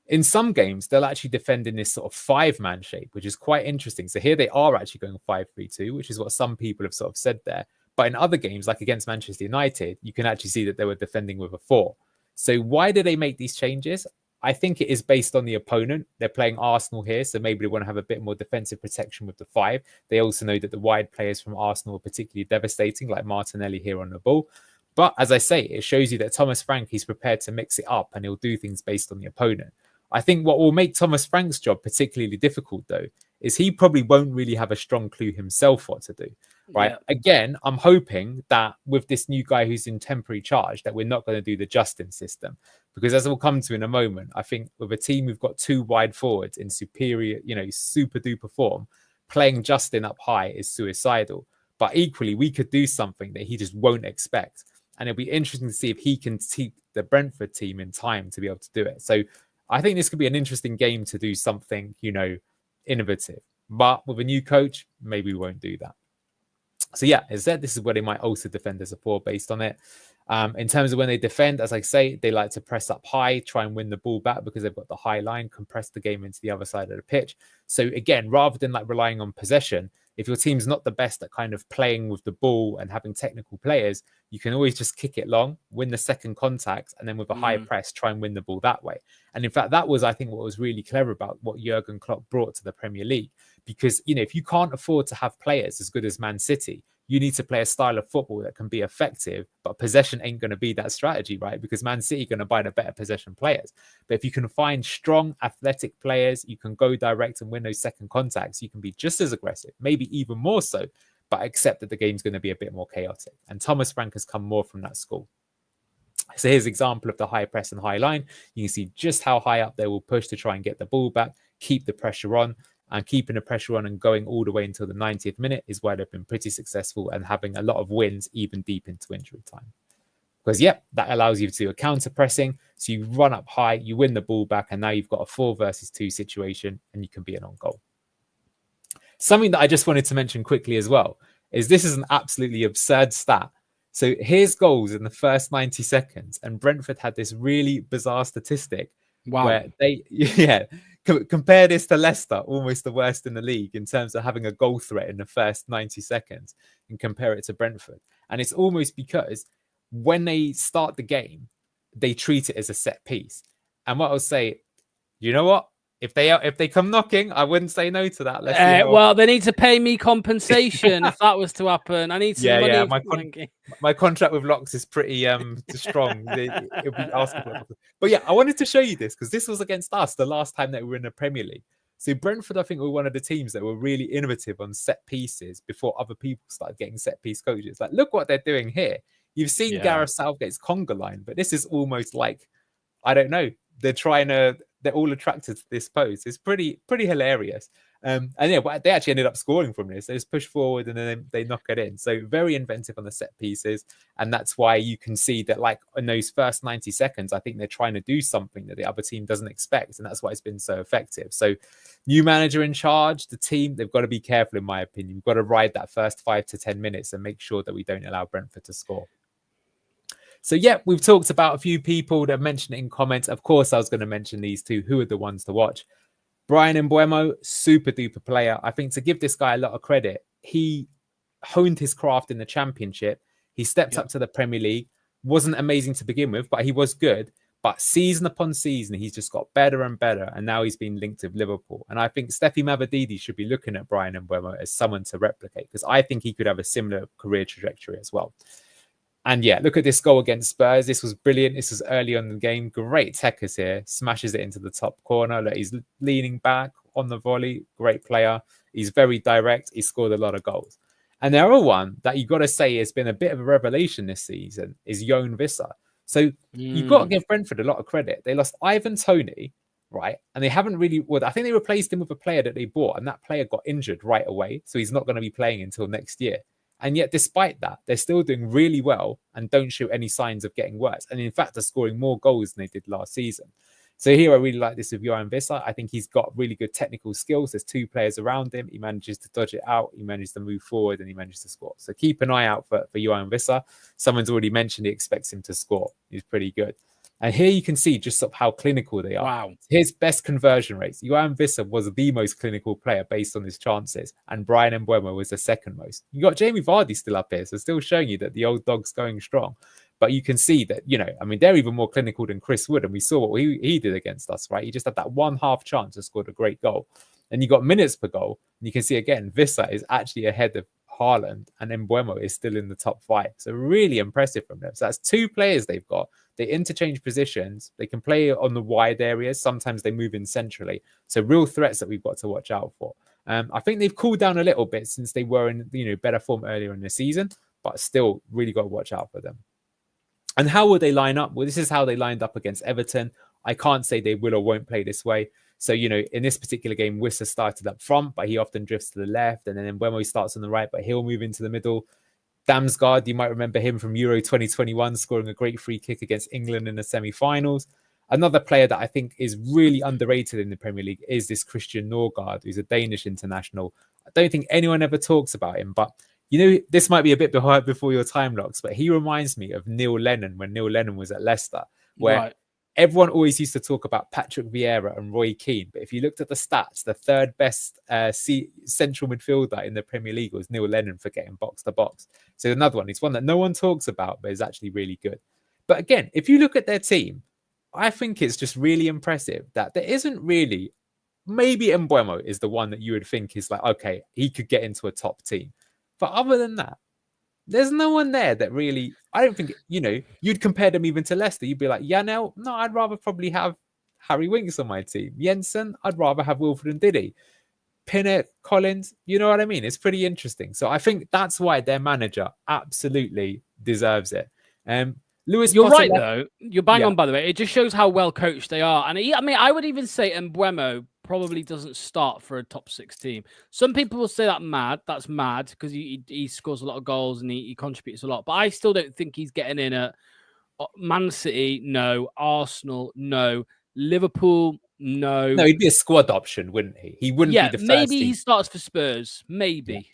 In some games, they'll actually defend in this sort of 5-man shape, which is quite interesting. So here they are actually going 5-3-2, which is what some people have sort of said there. But in other games, like against Manchester United, you can actually see that they were defending with a 4. So why do they make these changes? I think it is based on the opponent. They're playing Arsenal here, so maybe they want to have a bit more defensive protection with the 5. They also know that the wide players from Arsenal are particularly devastating, like Martinelli here on the ball. But as I say, it shows you that Thomas Frank is prepared to mix it up and he'll do things based on the opponent. I think what will make Thomas Frank's job particularly difficult, though, is he probably won't really have a strong clue himself what to do, right? Yeah. Again, I'm hoping that with this new guy who's in temporary charge, that we're not going to do the Justin system. Because as we'll come to in a moment, I think with a team who've got 2 wide forwards in superior, super duper form, playing Justin up high is suicidal. But equally, we could do something that he just won't expect. And it'll be interesting to see if he can keep the Brentford team in time to be able to do it. So I think this could be an interesting game to do something, innovative. But with a new coach, maybe we won't do that. So yeah, as I said, this is where they might also defend as a 4 based on it. In terms of when they defend, as I say, they like to press up high, try and win the ball back because they've got the high line, compress the game into the other side of the pitch. So again, rather than like relying on possession, if your team's not the best at kind of playing with the ball and having technical players, you can always just kick it long, win the second contact, and then with a high press, try and win the ball that way. And in fact, that was, I think, what was really clever about what Jurgen Klopp brought to the Premier League. Because, if you can't afford to have players as good as Man City, you need to play a style of football that can be effective, but possession ain't going to be that strategy, right? Because Man City are going to buy the better possession players. But if you can find strong, athletic players, you can go direct and win those second contacts. You can be just as aggressive, maybe even more so, but accept that the game's going to be a bit more chaotic. And Thomas Frank has come more from that school. So here's an example of the high press and high line. You can see just how high up they will push to try and get the ball back, keep the pressure on. And keeping the pressure on and going all the way until the 90th minute is why they've been pretty successful and having a lot of wins even deep into injury time. Because, that allows you to do a counter pressing. So you run up high, you win the ball back, and now you've got a 4 versus 2 situation and you can be an on goal. Something that I just wanted to mention quickly as well is this is an absolutely absurd stat. So here's goals in the first 90 seconds. And Brentford had this really bizarre statistic where they, compare this to Leicester, almost the worst in the league in terms of having a goal threat in the first 90 seconds, and compare it to Brentford. And it's almost because when they start the game, they treat it as a set piece. And what I'll say, you know what? If they come knocking, I wouldn't say no to that. Let's see how. Well, they need to pay me compensation if that was to happen. I need some money. My contract with Lox is pretty strong. It'll be asking for. But yeah, I wanted to show you this because this was against us the last time that we were in the Premier League. So Brentford, I think, were one of the teams that were really innovative on set pieces before other people started getting set piece coaches. Like, look what they're doing here. You've seen Gareth Southgate's conga line, but this is almost like, I don't know. They're all attracted to this pose. It's pretty hilarious. And yeah, but they actually ended up scoring from this. They just push forward and then they knock it in. So very inventive on the set pieces. And that's why you can see that, like, in those first 90 seconds, I think they're trying to do something that the other team doesn't expect. And that's why it's been so effective. So new manager in charge, the team, they've got to be careful, in my opinion. You've got to ride that first 5 to 10 minutes and make sure that we don't allow Brentford to score. So, yeah, we've talked about a few people that mentioned it in comments. Of course, I was going to mention these two. Who are the ones to watch? Bryan Mbeumo, super duper player. I think to give this guy a lot of credit, he honed his craft in the Championship. He stepped up to the Premier League. Wasn't amazing to begin with, but he was good. But season upon season, he's just got better and better. And now he's been linked with Liverpool. And I think Steffi Mavadidi should be looking at Bryan Mbeumo as someone to replicate, because I think he could have a similar career trajectory as well. And yeah, look at this goal against Spurs. This was brilliant. This was early on in the game. Great techers here. Smashes it into the top corner. Look, he's leaning back on the volley. Great player. He's very direct. He scored a lot of goals. And the other one that you got to say has been a bit of a revelation this season is Jon Visser. So you've got to give Brentford a lot of credit. They lost Ivan Toney, right? And they haven't really... Well, I think they replaced him with a player that they bought, and that player got injured right away. So he's not going to be playing until next year. And yet, despite that, they're still doing really well and don't show any signs of getting worse. And in fact, they're scoring more goals than they did last season. So here, I really like this with Jon Visser. I think he's got really good technical skills. There's two players around him. He manages to dodge it out. He manages to move forward and he manages to score. So keep an eye out for Jon Visser. Someone's already mentioned he expects him to score. He's pretty good. And here you can see just sort of how clinical they are. Wow. His best conversion rates. Jon Visser was the most clinical player based on his chances. And Bryan Mbeumo was the second most. You got Jamie Vardy still up here. So still showing you that the old dog's going strong. But you can see that, they're even more clinical than Chris Wood. And we saw what he did against us, right? He just had that one half chance and scored a great goal. And you got minutes per goal. And you can see again, Visser is actually ahead of Haaland, and Mbeumo is still in the top 5. So really impressive from them. So that's two players they've got. They interchange positions. They can play on the wide areas. Sometimes they move in centrally. So real threats that we've got to watch out for. I think they've cooled down a little bit since they were in better form earlier in the season, but still really got to watch out for them. And how will they line up? Well, this is how they lined up against Everton. I can't say they will or won't play this way. So, in this particular game, Wisser started up front, but he often drifts to the left. And then Mbeumo starts on the right, but he'll move into the middle. Damsgaard, you might remember him from Euro 2021, scoring a great free kick against England in the semi-finals. Another player that I think is really underrated in the Premier League is this Christian Norgard, who's a Danish international. I don't think anyone ever talks about him, but this might be a bit before your time, Lox, but he reminds me of Neil Lennon when Neil Lennon was at Leicester, where everyone always used to talk about Patrick Vieira and Roy Keane. But if you looked at the stats, the third best central midfielder in the Premier League was Neil Lennon for getting box to box. So another one, it's one that no one talks about, but is actually really good. But again, if you look at their team, I think it's just really impressive that there isn't really, maybe Mbeumo is the one that you would think is like, okay, he could get into a top team. But other than that, there's no one there that really, I don't think, you'd compare them even to Leicester. You'd be like, no, I'd rather probably have Harry Winks on my team. Jensen, I'd rather have Wilfred Ndidi. Pinnock, Collins, you know what I mean? It's pretty interesting. So I think that's why their manager absolutely deserves it. Lewis, you're right, though. You're bang on, by the way. It just shows how well coached they are. And I would even say Mbeumo probably doesn't start for a top 6 team. Some people will say that's mad because he scores a lot of goals and he contributes a lot. But I still don't think he's getting in at Man City, no. Arsenal, no. Liverpool, no. No, he'd be a squad option, wouldn't he? He wouldn't be the first maybe team. He starts for Spurs. Maybe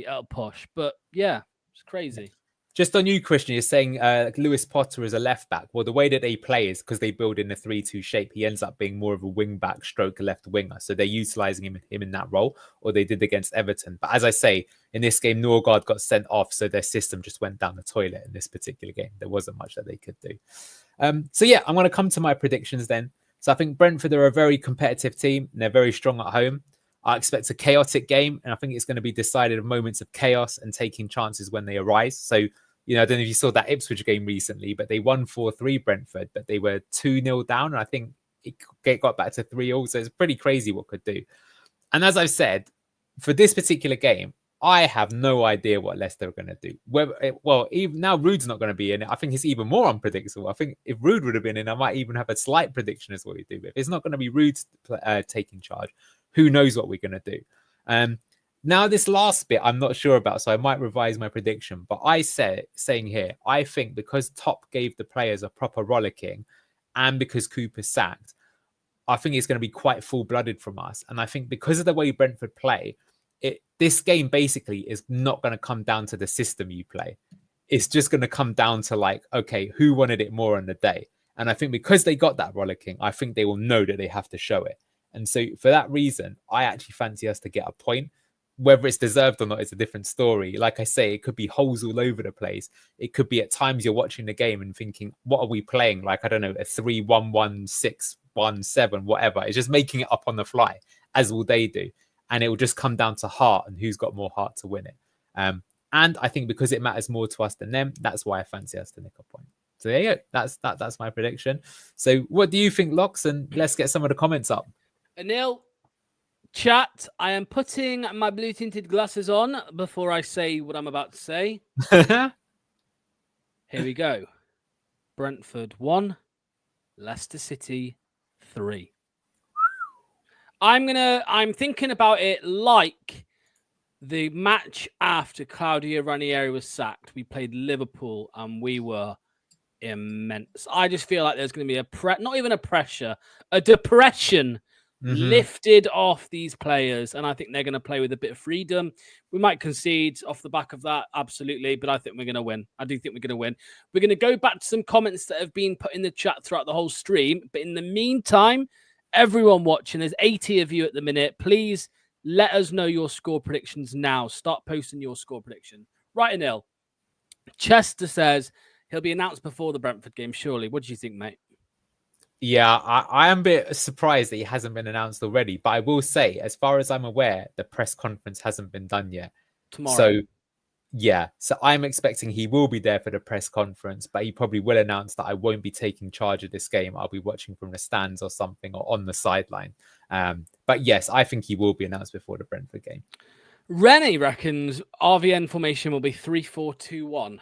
at a push. But yeah, it's crazy. Just on you, Christian, you're saying Lewis Potter is a left back. Well, the way that they play is because they build in a 3-2 shape. He ends up being more of a wing back stroke left winger. So they're utilising him in that role, or they did against Everton. But as I say, in this game, Norgard got sent off. So their system just went down the toilet in this particular game. There wasn't much that they could do. So yeah, I'm going to come to my predictions then. So I think Brentford are a very competitive team and they're very strong at home. I expect a chaotic game, and I think it's going to be decided of moments of chaos and taking chances when they arise. So, I don't know if you saw that Ipswich game recently, but they won 4-3 Brentford, but they were 2-0 down, and I think it got back to 3-0. So it's pretty crazy what could do. And as I've said, for this particular game, I have no idea what Leicester are going to do. Even now Ruud's not going to be in it. I think it's even more unpredictable. I think if Ruud would have been in, I might even have a slight prediction as what we do. But if it's not going to be Ruud taking charge, who knows what we're going to do? Now, this last bit, I'm not sure about, so I might revise my prediction. But saying here, I think because Top gave the players a proper rollicking and because Cooper's sacked, I think it's going to be quite full-blooded from us. And I think because of the way Brentford play, this game basically is not going to come down to the system you play. It's just going to come down to okay, who wanted it more on the day? And I think because they got that rollicking, I think they will know that they have to show it. And so for that reason, I actually fancy us to get a point. Whether it's deserved or not is a different story. Like I say, it could be holes all over the place. It could be at times you're watching the game and thinking, what are we playing? I don't know, a 3-1-1, 6-1-7, whatever. It's just making it up on the fly, as will they do. And it will just come down to heart and who's got more heart to win it. And I think because it matters more to us than them, that's why I fancy us to nick a point. So there you go. That's my prediction. So what do you think, Lox? And let's get some of the comments up. Anil, chat, I am putting my blue tinted glasses on before I say what I'm about to say. Here we go. Brentford 1, Leicester City 3. I'm thinking about it like the match after Claudio Ranieri was sacked. We played Liverpool and we were immense. I just feel like there's going to be not even a pressure, a depression lifted off these players. And I think they're going to play with a bit of freedom. We might concede off the back of that. Absolutely. But I think we're going to win. I do think we're going to win. We're going to go back to some comments that have been put in the chat throughout the whole stream. But in the meantime, everyone watching, there's 80 of you at the minute. Please let us know your score predictions now. Start posting your score prediction. Right, Anil. Chester says he'll be announced before the Brentford game, surely. What do you think, mate? Yeah, I am a bit surprised that he hasn't been announced already. But I will say, as far as I'm aware, the press conference hasn't been done yet. Tomorrow. So, yeah. So I'm expecting he will be there for the press conference, but he probably will announce that I won't be taking charge of this game. I'll be watching from the stands or something or on the sideline. But yes, I think he will be announced before the Brentford game. Rennie reckons RVN formation will be 3-4-2-1.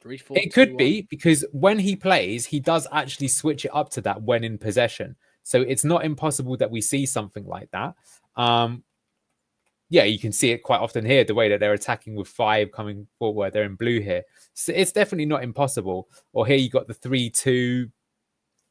It could be because when he plays, he does actually switch it up to that when in possession. So it's not impossible that we see something like that. Yeah, you can see it quite often here, the way that they're attacking with 5 coming forward. They're in blue here. So it's definitely not impossible. Or here you got the 3-2.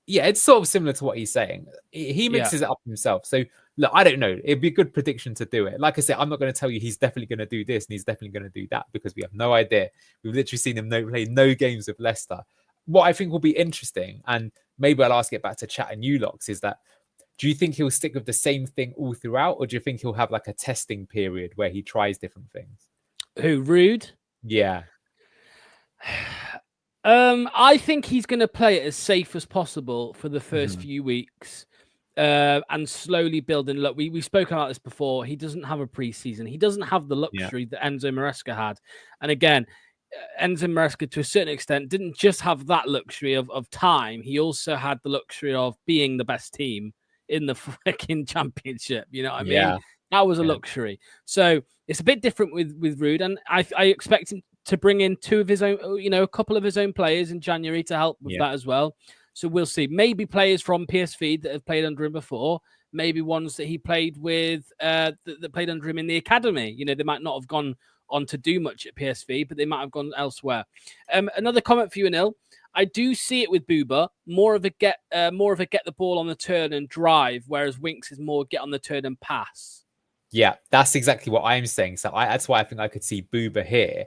Yeah, it's sort of similar to what he's saying. He mixes it up himself. So look, I don't know. It'd be a good prediction to do it. Like I said, I'm not going to tell you he's definitely going to do this and he's definitely going to do that because we have no idea. We've literally seen him play no games with Leicester. What I think will be interesting, and maybe I'll ask it back to chat and you, Lox, is that do you think he'll stick with the same thing all throughout, or do you think he'll have a testing period where he tries different things? Who, Ruud? Yeah. I think he's going to play it as safe as possible for the first few weeks and slowly build. And look, we've spoken about this before. He doesn't have a preseason. He doesn't have the luxury that Enzo Maresca had. And again, Enzo Maresca, to a certain extent, didn't just have that luxury of time. He also had the luxury of being the best team in the freaking championship. You know what I mean? That was a luxury. So it's a bit different with Ruud. And I expect him to bring in 2 of his own, a couple of his own players in January to help with that as well. So we'll see. Maybe players from PSV that have played under him before. Maybe ones that he played with that played under him in the academy. They might not have gone on to do much at PSV, but they might have gone elsewhere. Another comment for you, Anil. I do see it with Booba, more of a get the ball on the turn and drive, whereas Winks is more get on the turn and pass. Yeah, that's exactly what I'm saying. So that's why I think I could see Booba here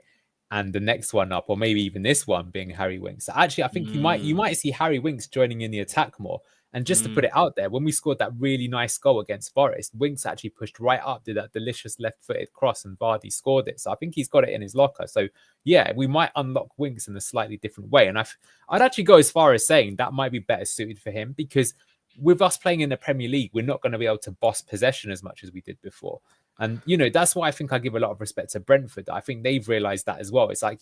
and the next one up, or maybe even this one being Harry Winks. So actually, I think you might see Harry Winks joining in the attack more. And just to put it out there, when we scored that really nice goal against Forest, Winks actually pushed right up, did that delicious left-footed cross, and Vardy scored it. So I think he's got it in his locker. So yeah, we might unlock Winks in a slightly different way. And I'd actually go as far as saying that might be better suited for him because with us playing in the Premier League, we're not going to be able to boss possession as much as we did before. And, that's why I think I give a lot of respect to Brentford. I think they've realized that as well. It's like,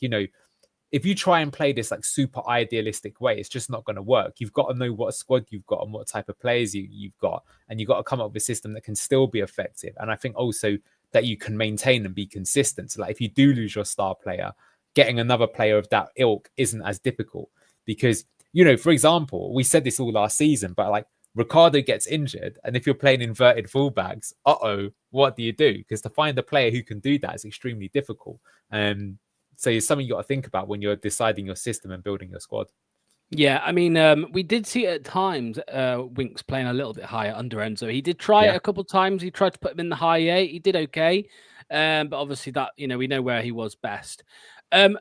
if you try and play this like super idealistic way, it's just not going to work. You've got to know what squad you've got and what type of players you've got. And you've got to come up with a system that can still be effective. And I think also that you can maintain and be consistent. So like if you do lose your star player, getting another player of that ilk isn't as difficult. Because, for example, we said this all last season, but like Ricardo gets injured. And if you're playing inverted fullbacks, what do you do? Because to find a player who can do that is extremely difficult. So it's something you got to think about when you're deciding your system and building your squad. Yeah, I mean, we did see at times Winks playing a little bit higher under Enzo. He did try it a couple of times. He tried to put him in the high 8. He did okay. But obviously that, we know where he was best. I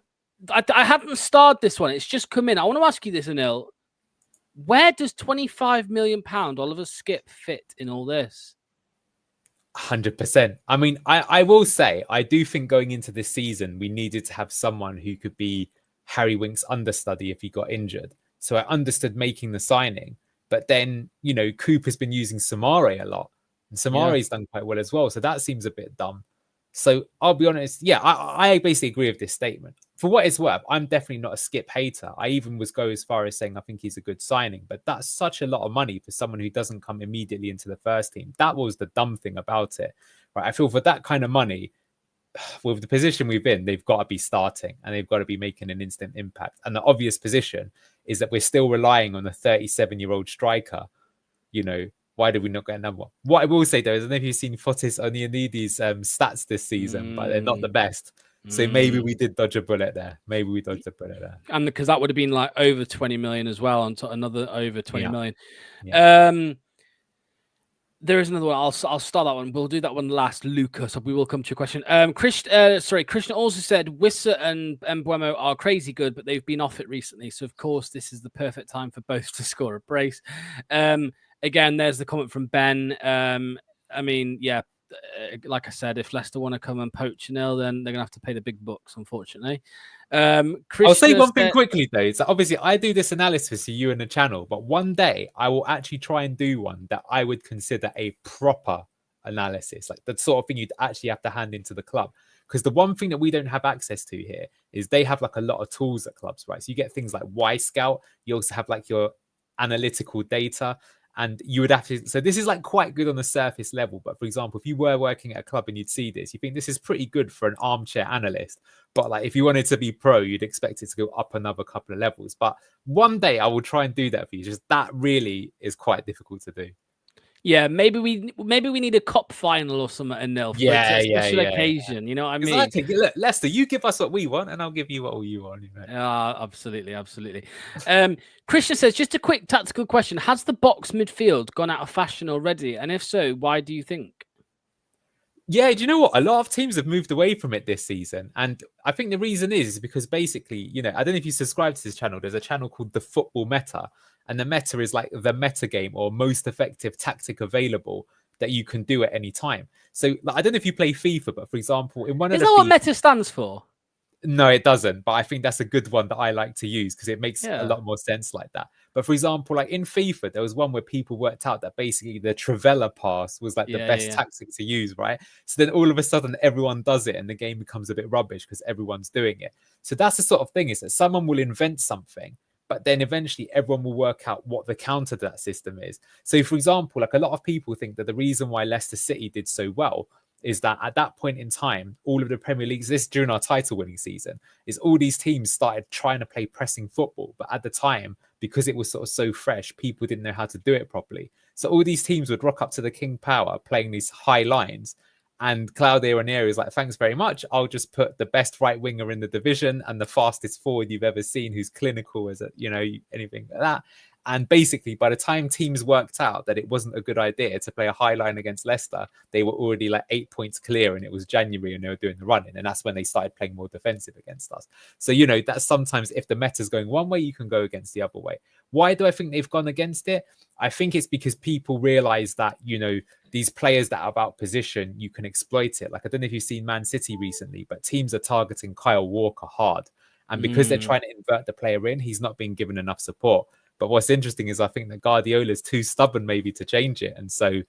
haven't starred this one. It's just come in. I want to ask you this, Anil. Where does £25 million Oliver Skipp fit in all this? 100%. I mean, I will say, I do think going into this season, we needed to have someone who could be Harry Winks' understudy if he got injured. So I understood making the signing. But then, Cooper's been using Samare a lot. And Samare's done quite well as well. So that seems a bit dumb. So I'll be honest. Yeah, I basically agree with this statement. For what it's worth, I'm definitely not a Skipp hater. I even go as far as saying I think he's a good signing. But that's such a lot of money for someone who doesn't come immediately into the first team. That was the dumb thing about it. Right? I feel for that kind of money, with the position we've been, they've got to be starting and they've got to be making an instant impact. And the obvious position is that we're still relying on a 37-year-old striker. Why did we not get another one? What I will say, though, is I don't know if you've seen Fotis Onionidi's stats this season, but they're not the best. So maybe we did dodge a bullet there. And because that would have been like over 20 million as well, on another over 20 million. Yeah. There is another one. I'll start that one. We'll do that one last, Lucas. We will come to your question. Christian also said Wissa and Mbeumo are crazy good, but they've been off it recently. So of course, this is the perfect time for both to score a brace. Again, there's the comment from Ben. I mean, yeah, like I said, if Leicester want to come and poach Anil, then they're gonna have to pay the big bucks, unfortunately. I'll say one thing quickly though. So obviously I do this analysis for you and the channel, but one day I will actually try and do one that I would consider a proper analysis, like the sort of thing you'd actually have to hand into the club. Because the one thing that we don't have access to here is they have like a lot of tools at clubs, right? So you get things like Y Scout. You also have like your analytical data. And you would have to, so this is like quite good on the surface level. But for example, if you were working at a club and you'd see this, you think this is pretty good for an armchair analyst. But like if you wanted to be pro, you'd expect it to go up another couple of levels. But one day I will try and do that for you. Just that really is quite difficult to do. Yeah, maybe we need a cup final or something, Anil, for a special occasion. You know what I mean? Exactly. Look, Leicester, you give us what we want, and I'll give you what you want. Absolutely. Christian says, just a quick tactical question: has the box midfield gone out of fashion already? And if so, why do you think? Yeah, do you know what? A lot of teams have moved away from it this season. And I think the reason is because basically, I don't know if you subscribe to this channel. There's a channel called The Football Meta. And the meta is like the meta game or most effective tactic available that you can do at any time. So I don't know if you play FIFA, but for example, in one of the... Is that what meta stands for? No, it doesn't. But I think that's a good one that I like to use because it makes a lot more sense like that. But for example, like in FIFA, there was one where people worked out that basically the Trivela pass was like the best tactic to use, right? So then all of a sudden everyone does it and the game becomes a bit rubbish because everyone's doing it. So that's the sort of thing, is that someone will invent something, but then eventually everyone will work out what the counter to that system is. So for example, like a lot of people think that the reason why Leicester City did so well is that at that point in time, all of the Premier Leagues, this during our title winning season, is all these teams started trying to play pressing football. But at the time, because it was sort of so fresh, people didn't know how to do it properly. So all these teams would rock up to the King Power playing these high lines. And Claudio Ranieri is like, thanks very much. I'll just put the best right winger in the division and the fastest forward you've ever seen, who's clinical as anything like that. And basically, by the time teams worked out that it wasn't a good idea to play a high line against Leicester, they were already like 8 points clear, and it was January and they were doing the running. And that's when they started playing more defensive against us. So, that's sometimes if the meta's going one way, you can go against the other way. Why do I think they've gone against it? I think it's because people realize that, these players that are about position, you can exploit it. Like, I don't know if you've seen Man City recently, but teams are targeting Kyle Walker hard. And because they're trying to invert the player in, he's not being given enough support. But what's interesting is I think that Guardiola's too stubborn maybe to change it. And so,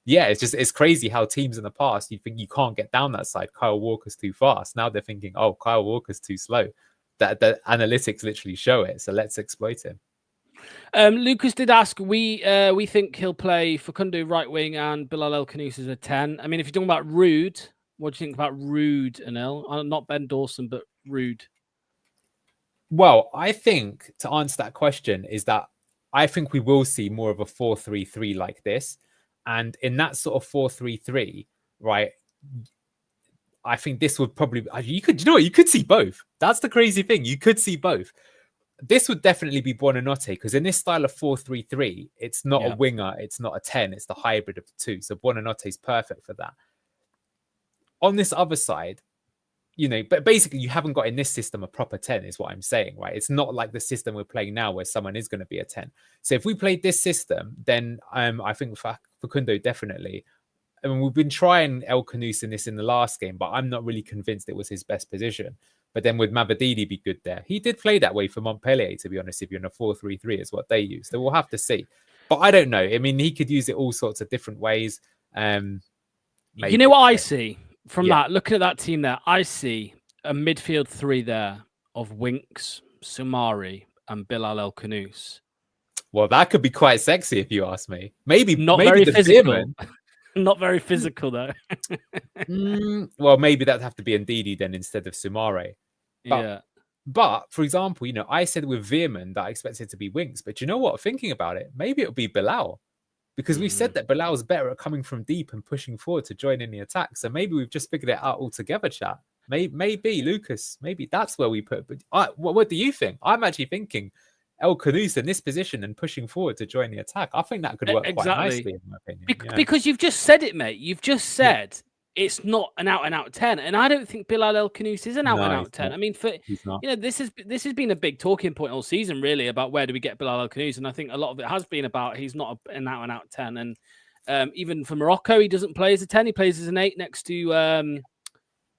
yeah, it's crazy how teams in the past, you think you can't get down that side. Kyle Walker's too fast. Now they're thinking, oh, Kyle Walker's too slow. That the analytics literally show it. So let's exploit him. Lucas did ask, we think he'll play Facundo right wing and Bilal El Khanous as a 10. I mean, if you're talking about Ruud, what do you think about Ruud, Anil? Not Ben Dawson, but Ruud. Well, I think to answer that question is that I think we will see more of a 4-3-3 like this. And in that sort of 4-3-3, right, I think this would probably, you could see both. That's the crazy thing. You could see both. This would definitely be Buonanotte because in this style of 4-3-3, it's not a winger, it's not a 10, it's the hybrid of the two. So Buonanotte is perfect for that. On this other side, but basically you haven't got in this system a proper 10 is what I'm saying, right? It's not like the system we're playing now where someone is going to be a 10. So if we played this system, then I think Facundo definitely. I mean, we've been trying El Khanous in the last game, but I'm not really convinced it was his best position. But then would Mabadidi be good there? He did play that way for Montpellier, to be honest, if you're in a 4-3-3 is what they use. So we'll have to see. But I don't know. I mean, he could use it all sorts of different ways. You know what I see? From that, looking at that team there, I see a midfield 3 there of Winks, Soumare, and Bilal El Khanous. Well, that could be quite sexy if you ask me. Maybe very the physical. Not very physical though. Well, maybe that'd have to be Ndidi then instead of Soumare. But for example, I said with Veerman that I expected it to be Winks, but you know what? Thinking about it, maybe it'll be Bilal. Because we've said that Bilal's better at coming from deep and pushing forward to join in the attack. So maybe we've just figured it out altogether, chat. Maybe Lucas. Maybe that's where we put. But what do you think? I'm actually thinking El Khanous in this position and pushing forward to join the attack. I think that could work quite nicely, in my opinion. Because you've just said it, mate. You've just said it's not an out-and-out 10. And I don't think Bilal El Khanous is an out-and-out 10. I mean, this has been a big talking point all season, really, about where do we get Bilal El Khanous. And I think a lot of it has been about he's not an out-and-out 10. And even for Morocco, he doesn't play as a 10. He plays as an 8 next to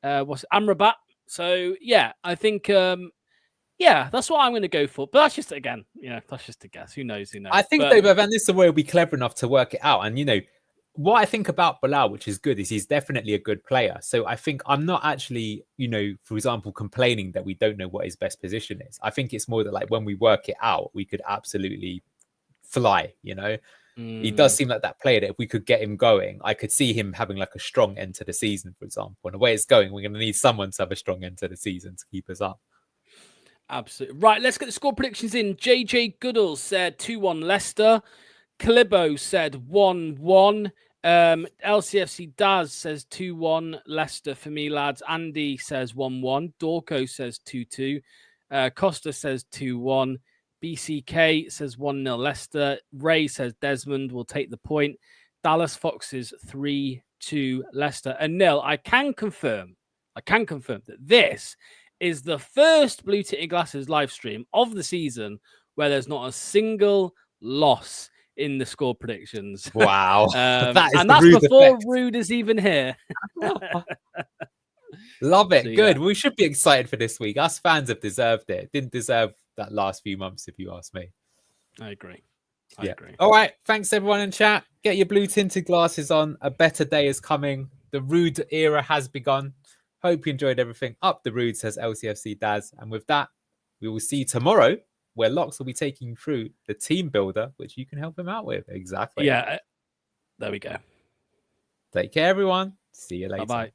Amrabat. So, yeah, I think... that's what I'm going to go for. But that's just, again, that's just a guess. Who knows? I think, though, Van Nistelrooy will be clever enough to work it out. And, what I think about Bilal, which is good, is he's definitely a good player. So I think I'm not actually, for example, complaining that we don't know what his best position is. I think it's more that, like, when we work it out, we could absolutely fly, He does seem like that player that if we could get him going, I could see him having like a strong end to the season, for example. And the way it's going, we're going to need someone to have a strong end to the season to keep us up. Absolutely. Right, let's get the score predictions in. JJ Goodall said 2-1 Leicester. Kalibo said 1-1. LCFC Daz says 2-1 Leicester for me, lads. Andy says 1-1. Dorco says 2-2. Costa says 2-1. BCK says 1-0 Leicester. Ray says Desmond will take the point. Dallas Foxes 3-2 Leicester. And Nil, I can confirm that this is the first Blue Tinted Glasses live stream of the season where there's not a single loss in the score predictions. Wow. That's before Ruud is even here. Love it. So, good. We should be excited for this week. Us fans have deserved it. Didn't deserve that last few months, if you ask me. I agree. I agree. All right. Thanks, everyone in chat. Get your blue tinted glasses on. A better day is coming. The Ruud era has begun. Hope you enjoyed everything. Up the Ruud, says LCFC Daz. And with that, we will see you tomorrow, where Lox will be taking you through the team builder, which you can help him out with. Exactly. Yeah. There we go. Take care, everyone. See you later. Bye-bye.